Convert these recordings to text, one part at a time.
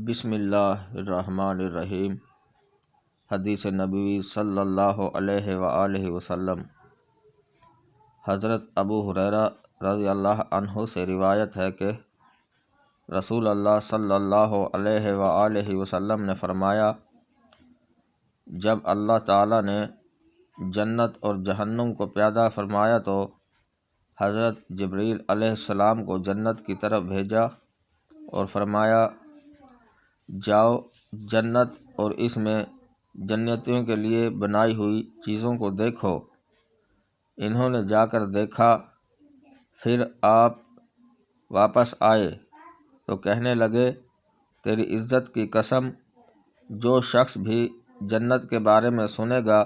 بسم اللہ الرحمن الرحیم۔ حدیث نبوی صلی اللہ علیہ وآلہ وسلم۔ حضرت ابو ہریرہ رضی اللہ عنہ سے روایت ہے کہ رسول اللہ صلی اللہ علیہ وآلہ وسلم نے فرمایا، جب اللہ تعالیٰ نے جنت اور جہنم کو پیدا فرمایا تو حضرت جبریل علیہ السلام کو جنت کی طرف بھیجا اور فرمایا، جاؤ جنت اور اس میں جنتیوں کے لیے بنائی ہوئی چیزوں کو دیکھو۔ انہوں نے جا کر دیکھا، پھر آپ واپس آئے تو کہنے لگے، تیری عزت کی قسم، جو شخص بھی جنت کے بارے میں سنے گا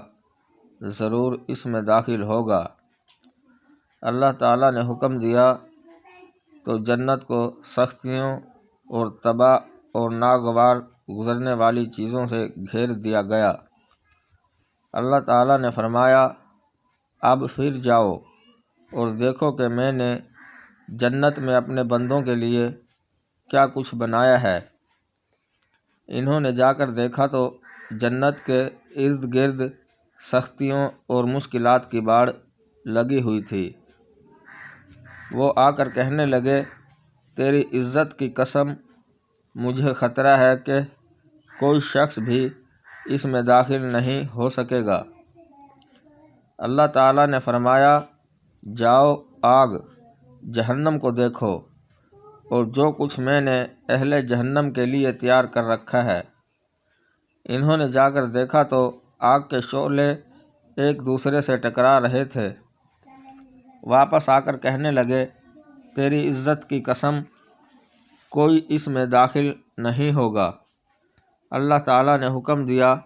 ضرور اس میں داخل ہوگا۔ اللہ تعالیٰ نے حکم دیا تو جنت کو سختیوں اور تباہ اور ناگوار گزرنے والی چیزوں سے گھیر دیا گیا۔ اللہ تعالیٰ نے فرمایا، اب پھر جاؤ اور دیکھو کہ میں نے جنت میں اپنے بندوں کے لیے کیا کچھ بنایا ہے۔ انہوں نے جا کر دیکھا تو جنت کے ارد گرد سختیوں اور مشکلات کی باڑ لگی ہوئی تھی۔ وہ آ کر کہنے لگے، تیری عزت کی قسم، مجھے خطرہ ہے کہ کوئی شخص بھی اس میں داخل نہیں ہو سکے گا۔ اللہ تعالیٰ نے فرمایا، جاؤ آگ جہنم کو دیکھو اور جو کچھ میں نے اہل جہنم کے لیے تیار کر رکھا ہے۔ انہوں نے جا کر دیکھا تو آگ کے شعلے ایک دوسرے سے ٹکرا رہے تھے۔ واپس آ کر کہنے لگے، تیری عزت کی قسم، کوئی اس میں داخل نہیں ہوگا۔ اللہ تعالیٰ نے حکم دیا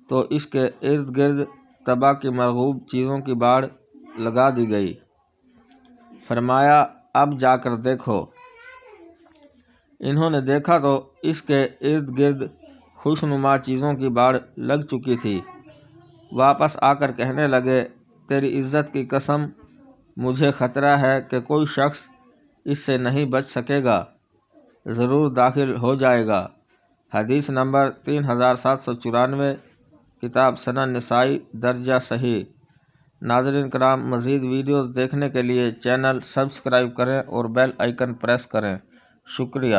تو اس کے ارد گرد تباہ کی مرغوب چیزوں کی باڑ لگا دی گئی۔ فرمایا، اب جا کر دیکھو۔ انہوں نے دیکھا تو اس کے ارد گرد خوشنما چیزوں کی باڑ لگ چکی تھی۔ واپس آ کر کہنے لگے، تیری عزت کی قسم، مجھے خطرہ ہے کہ کوئی شخص اس سے نہیں بچ سکے گا، ضرور داخل ہو جائے گا۔ حدیث نمبر 3794، کتاب سنن نسائی، درجہ صحیح۔ ناظرین کرام، مزید ویڈیوز دیکھنے کے لیے چینل سبسکرائب کریں اور بیل آئیکن پریس کریں۔ شکریہ۔